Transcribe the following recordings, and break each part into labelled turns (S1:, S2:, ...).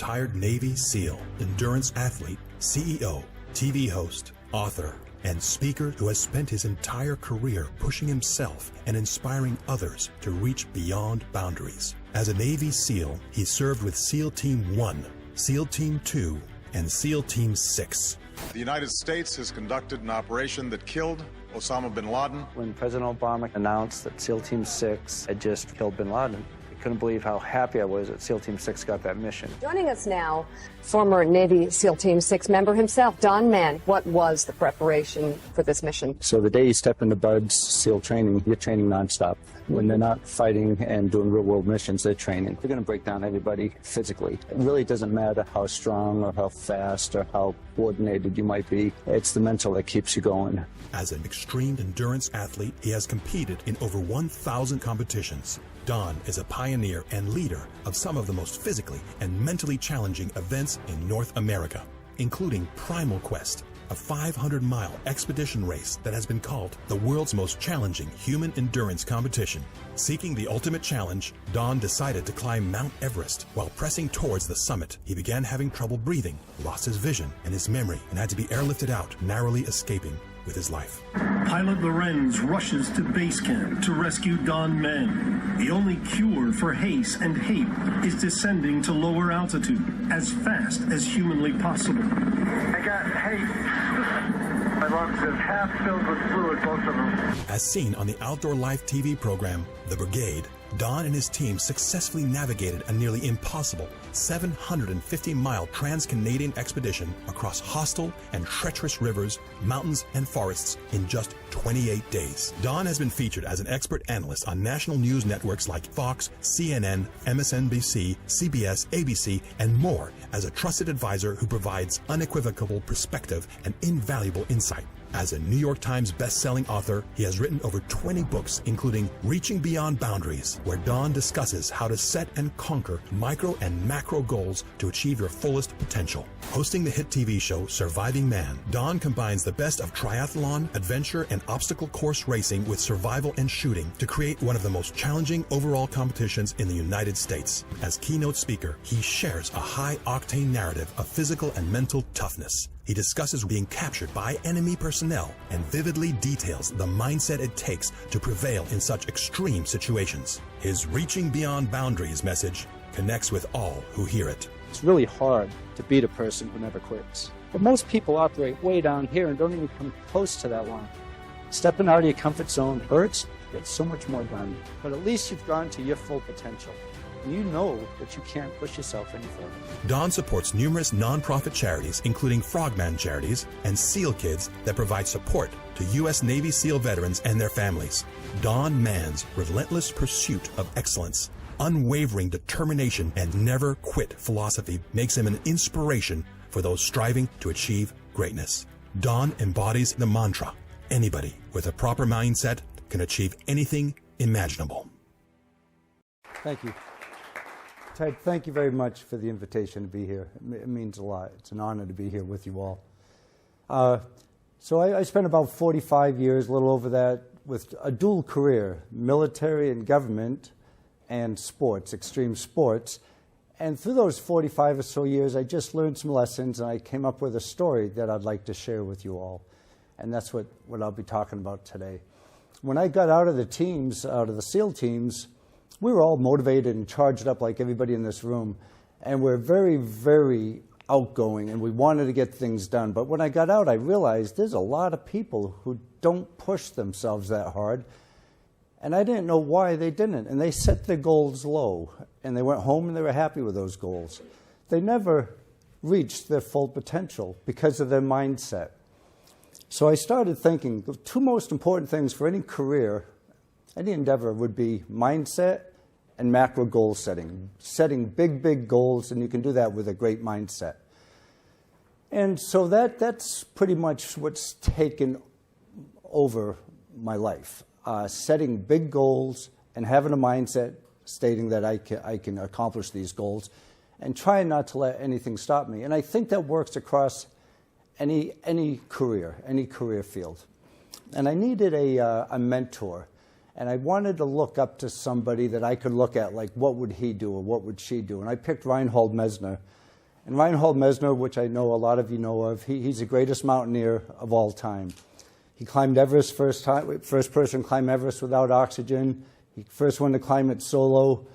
S1: retired Navy SEAL, endurance athlete, CEO, TV host, author, and speaker who has spent his entire career pushing himself and inspiring others to reach beyond boundaries. As a Navy SEAL, he served with SEAL Team 1, SEAL Team 2, and SEAL Team 6.
S2: The United States has conducted an operation that killed Osama bin Laden.
S3: When President Obama announced that SEAL Team 6 had just killed bin Laden, I couldn't believe how happy I was that SEAL Team 6 got that mission.
S4: Joining us now, former Navy SEAL Team 6 member himself, Don Mann. What was the preparation for this mission?
S3: So the day you step into BUD/S SEAL training, you're training nonstop. When they're not fighting and doing real-world missions, they're training. They're going to break down everybody physically. It really doesn't matter how strong or how fast or how coordinated you might be. It's the mental that keeps you going.
S1: As an extreme endurance athlete, he has competed in over 1,000 competitions. Don is a pioneer and leader of some of the most physically and mentally challenging events in North America, including Primal Quest, a 500-mile expedition race that has been called the world's most challenging human endurance competition. Seeking the ultimate challenge, Don decided to climb Mount Everest. While pressing towards the summit, he began having trouble breathing, lost his vision and his memory, and had to be airlifted out, narrowly escaping with his life.
S5: Pilot Lorenz rushes to base camp to rescue Don Mann. The only cure for haze and hate is descending to lower altitude as fast as humanly possible.
S6: I got haze. My lungs are half filled with fluid, both of them.
S1: As seen on the Outdoor Life TV program, The Brigade, Don and his team successfully navigated a nearly impossible 750-mile trans-Canadian expedition across hostile and treacherous rivers, mountains, and forests in just 28 days. Don has been featured as an expert analyst on national news networks like Fox, CNN, MSNBC, CBS, ABC, and more as a trusted advisor who provides unequivocal perspective and invaluable insight. As a New York Times best-selling author, he has written over 20 books, including Reaching Beyond Boundaries, where Don discusses how to set and conquer micro and macro goals to achieve your fullest potential. Hosting the hit TV show Surviving Man, Don combines the best of triathlon, adventure, and obstacle course racing with survival and shooting to create one of the most challenging overall competitions in the United States. As keynote speaker, he shares a high-octane narrative of physical and mental toughness. He discusses being captured by enemy personnel and vividly details the mindset it takes to prevail in such extreme situations. His Reaching Beyond Boundaries message connects with all who hear it.
S3: It's really hard to beat a person who never quits. But most people operate way down here and don't even come close to that line. Stepping out of your comfort zone hurts, get so much more done. But at least you've gone to your full potential. You know that you can't push yourself any further.
S1: Don supports numerous nonprofit charities, including Frogman Charities and SEAL Kids, that provide support to U.S. Navy SEAL veterans and their families. Don Mann's relentless pursuit of excellence, unwavering determination, and never quit philosophy makes him an inspiration for those striving to achieve greatness. Don embodies the mantra, anybody with a proper mindset can achieve anything imaginable.
S7: Thank you. Ted, thank you very much for the invitation to be here. It means a lot. It's an honor to be here with you all. So I spent about 45 years, a little over that, with a dual career, military and government and sports, extreme sports. And through those 45 or so years, I just learned some lessons, and I came up with a story that I'd like to share with you all. And that's what I'll be talking about today. When I got out of the teams, out of the SEAL teams, we were all motivated and charged up like everybody in this room, and we're very, very outgoing, and we wanted to get things done. But when I got out, I realized there's a lot of people who don't push themselves that hard, and I didn't know why they didn't. And they set their goals low, and they went home and they were happy with those goals. They never reached their full potential because of their mindset. So I started thinking the two most important things for any career, any endeavor, would be mindset and macro goal setting. Setting big, big goals, and you can do that with a great mindset. And so that's pretty much what's taken over my life. Setting big goals and having a mindset stating that I can accomplish these goals, and trying not to let anything stop me. And I think that works across any career field. And I needed a mentor. And I wanted to look up to somebody that I could look at, like, what would he do or what would she do? And I picked Reinhold Messner And Reinhold Messner, which I know a lot of you know of, he's the greatest mountaineer of all time. He climbed Everest first person to climb Everest without oxygen. He first one to climb it solo.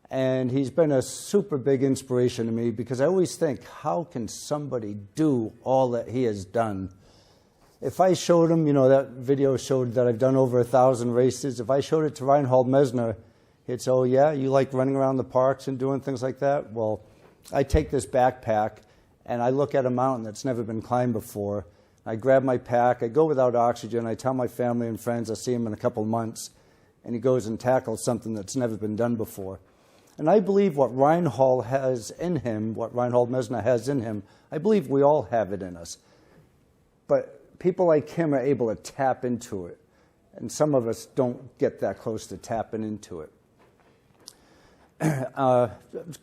S7: And he's been a super big inspiration to me because I always think, how can somebody do all that he has done? If I showed him, that video showed that I've done over 1,000 races. If I showed it to Reinhold Messner, he'd say, oh yeah, you like running around the parks and doing things like that? Well, I take this backpack and I look at a mountain that's never been climbed before. I grab my pack, I go without oxygen, I tell my family and friends I'll see him in a couple months, and he goes and tackles something that's never been done before. And I believe what Reinhold has in him, what Reinhold Messner has in him, I believe we all have it in us. But people like him are able to tap into it. And some of us don't get that close to tapping into it.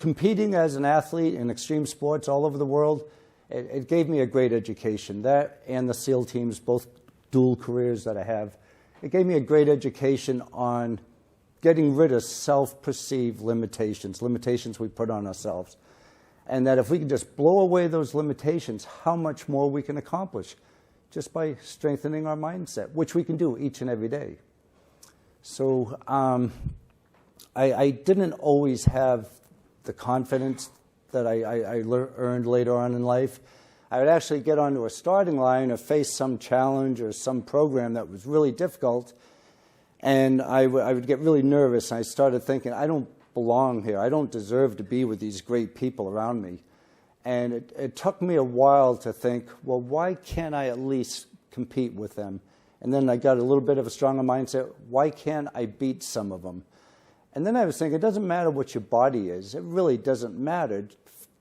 S7: Competing as an athlete in extreme sports all over the world, it gave me a great education. That and the SEAL teams, both dual careers that I have, it gave me a great education on getting rid of self-perceived limitations we put on ourselves. And that if we can just blow away those limitations, how much more we can accomplish just by strengthening our mindset, which we can do each and every day. So I didn't always have the confidence that I earned later on in life. I would actually get onto a starting line or face some challenge or some program that was really difficult, and I would get really nervous. I started thinking, I don't belong here. I don't deserve to be with these great people around me. And it took me a while to think, well, why can't I at least compete with them? And then I got a little bit of a stronger mindset, why can't I beat some of them? And then I was thinking, it doesn't matter what your body is. It really doesn't matter.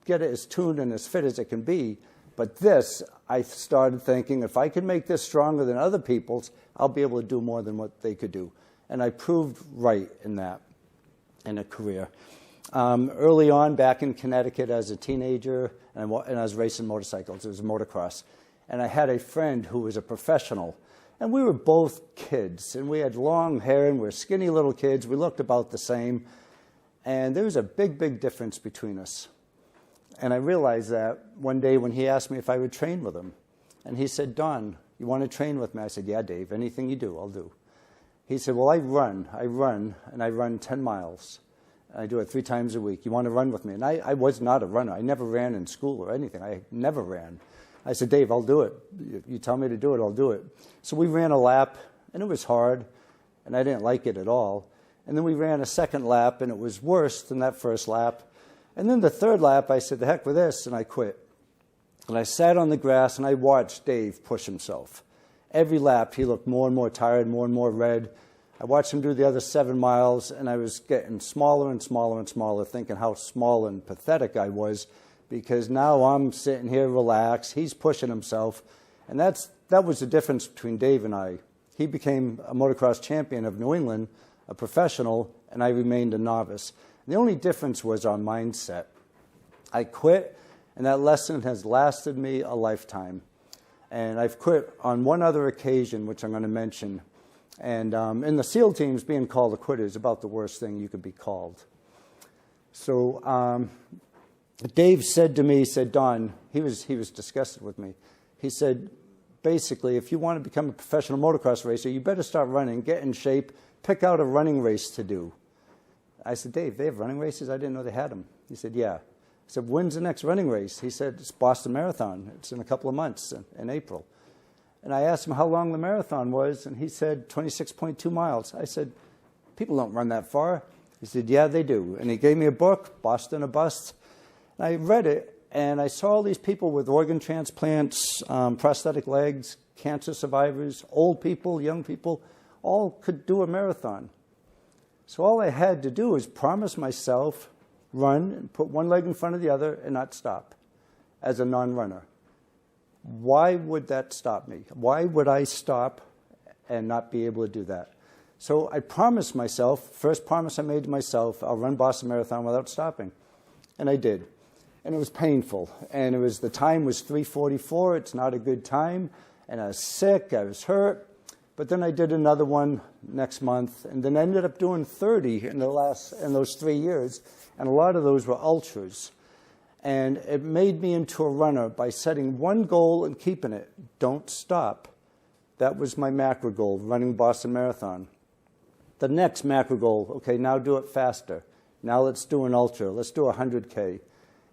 S7: Get it as tuned and as fit as it can be. But this, I started thinking, if I can make this stronger than other people's, I'll be able to do more than what they could do. And I proved right in that, in a career. Early on, back in Connecticut as a teenager, and I was racing motorcycles. It was motocross. And I had a friend who was a professional. And we were both kids. And we had long hair, and we were skinny little kids. We looked about the same. And there was a big, big difference between us. And I realized that one day when he asked me if I would train with him. And he said, Don, you want to train with me? I said, yeah, Dave, anything you do, I'll do. He said, well, I run, and I run 10 miles. I do it 3 times a week. You want to run with me? And I was not a runner. I never ran in school or anything. I never ran. I said, Dave, I'll do it. You tell me to do it, I'll do it. So we ran a lap, and it was hard, and I didn't like it at all. And then we ran a second lap, and it was worse than that first lap. And then the third lap, I said, the heck with this, and I quit. And I sat on the grass, and I watched Dave push himself. Every lap, he looked more and more tired, more and more red. I watched him do the other 7 miles, and I was getting smaller and smaller and smaller, thinking how small and pathetic I was, because now I'm sitting here relaxed. He's pushing himself. And that was the difference between Dave and I. He became a motocross champion of New England, a professional, and I remained a novice. The only difference was our mindset. I quit, and that lesson has lasted me a lifetime. And I've quit on one other occasion, which I'm going to mention. And in the SEAL teams, being called a quitter is about the worst thing you could be called. So Dave said to me, he said, Don, he was disgusted with me. He said, basically, if you want to become a professional motocross racer, you better start running, get in shape, pick out a running race to do. I said, Dave, they have running races? I didn't know they had them. He said, yeah. I said, when's the next running race? He said, it's Boston Marathon. It's in a couple of months, in April. And I asked him how long the marathon was, and he said 26.2 miles. I said, people don't run that far. He said, yeah, they do. And he gave me a book, Boston or Bust. And I read it, and I saw all these people with organ transplants, prosthetic legs, cancer survivors, old people, young people, all could do a marathon. So all I had to do was promise myself, run, and put one leg in front of the other and not stop as a non-runner. Why would that stop me? Why would I stop and not be able to do that? So I promised myself, first promise I made to myself, I'll run Boston Marathon without stopping. And I did. And it was painful. And the time was 3:44. It's not a good time. And I was sick. I was hurt. But then I did another one next month, and then I ended up doing 30 in those 3 years, and a lot of those were ultras. And it made me into a runner by setting one goal and keeping it. Don't stop. That was my macro goal, running Boston Marathon. The next macro goal, okay, now do it faster. Now let's do an ultra. Let's do 100K.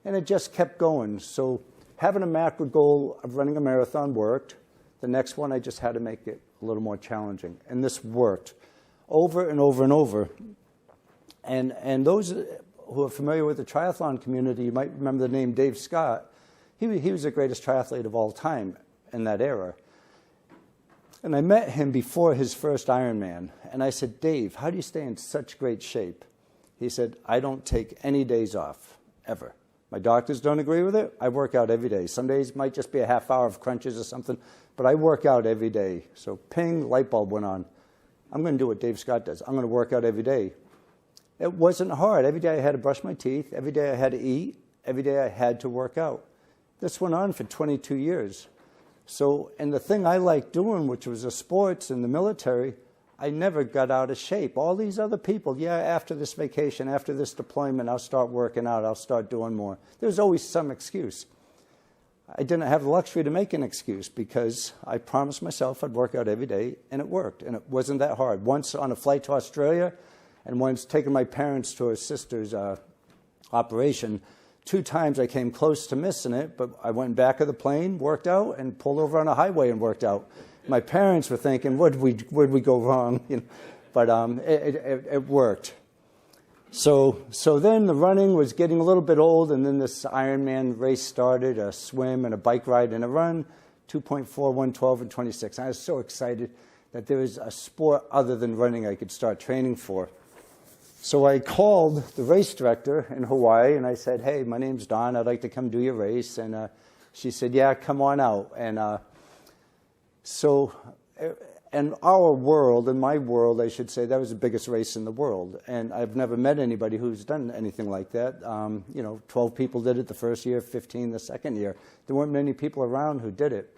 S7: And it just kept going. So having a macro goal of running a marathon worked. The next one, I just had to make it a little more challenging. And this worked over and over and over. And those who are familiar with the triathlon community, you might remember the name Dave Scott. He was the greatest triathlete of all time in that era. And I met him before his first Ironman. And I said, Dave, how do you stay in such great shape? He said, I don't take any days off, ever. My doctors don't agree with it. I work out every day. Some days might just be a half hour of crunches or something, but I work out every day. So ping, light bulb went on. I'm going to do what Dave Scott does. I'm going to work out every day. It wasn't hard. Every day I had to brush my teeth. Every day I had to eat. Every day I had to work out. This went on for 22 years. So, and the thing I liked doing, which was the sports and the military, I never got out of shape. All these other people, yeah, after this vacation, after this deployment, I'll start working out, I'll start doing more. There's always some excuse. I didn't have the luxury to make an excuse because I promised myself I'd work out every day, and it worked, and it wasn't that hard. Once on a flight to Australia, and once taking my parents to her sister's operation, 2 times I came close to missing it, but I went back of the plane, worked out, and pulled over on a highway and worked out. My parents were thinking, where'd we go wrong? You know, but it worked. So then the running was getting a little bit old, and then this Ironman race started, a swim and a bike ride and a run, 2.4, 112, and 26. I was so excited that there was a sport other than running I could start training for. So I called the race director in Hawaii, and I said, hey, my name's Don. I'd like to come do your race. And she said, yeah, come on out. And so in our world, in my world, I should say, that was the biggest race in the world. And I've never met anybody who's done anything like that. 12 people did it the first year, 15 the second year. There weren't many people around who did it.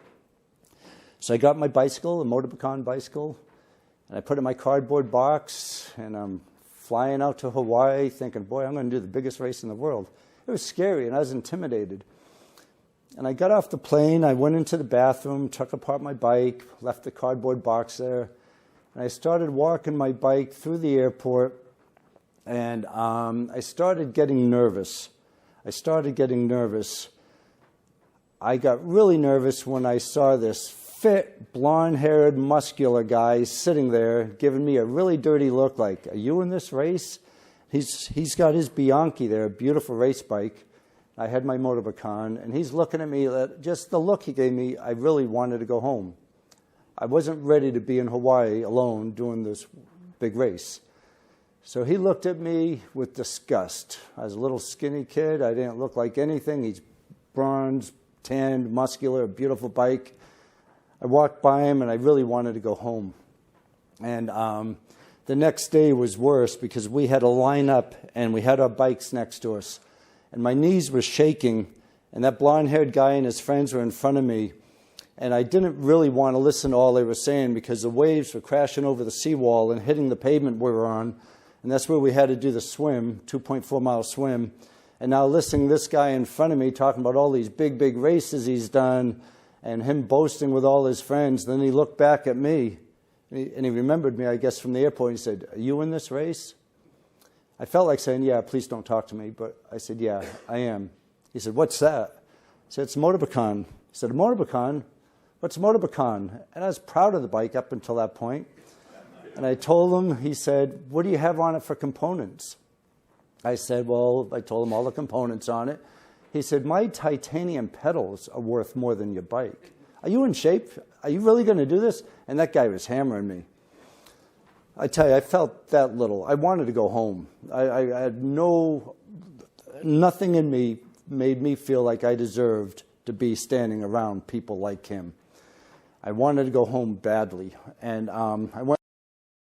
S7: So I got my bicycle, a Motorpecan bicycle, and I put it in my cardboard box, and I'm flying out to Hawaii thinking, boy, I'm going to do the biggest race in the world. It was scary, and I was intimidated. And I got off the plane, I went into the bathroom, took apart my bike, left the cardboard box there, and I started walking my bike through the airport, and I started getting nervous. I got really nervous when I saw this fit, blonde-haired, muscular guy sitting there giving me a really dirty look like, are you in this race? He's got his Bianchi there, a beautiful race bike. I had my Motorpecan, and he's looking at me, just the look he gave me, I really wanted to go home. I wasn't ready to be in Hawaii alone doing this big race. So he looked at me with disgust. I was a little skinny kid. I didn't look like anything. He's bronze, tanned, muscular, beautiful bike. I walked by him, and I really wanted to go home. And the next day was worse because we had a line up, and we had our bikes next to us. And my knees were shaking, and that blonde-haired guy and his friends were in front of me. And I didn't really want to listen to all they were saying because the waves were crashing over the seawall and hitting the pavement we were on. And that's where we had to do the swim, 2.4-mile swim. And now listening to this guy in front of me talking about all these big, big races he's done and him boasting with all his friends. Then he looked back at me, and he remembered me, I guess, from the airport. And he said, are you in this race? I felt like saying, yeah, please don't talk to me. But I said, yeah, I am. He said, what's that? I said, it's a Motorpecan. He said, a Motorpecan? What's a Motorpecan? And I was proud of the bike up until that point. And I told him, he said, what do you have on it for components? I said, well, I told him all the components on it. He said, my titanium pedals are worth more than your bike. Are you in shape? Are you really going to do this? And that guy was hammering me. I tell you, I felt that little. I wanted to go home. I had nothing in me made me feel like I deserved to be standing around people like him. I wanted to go home badly. And I went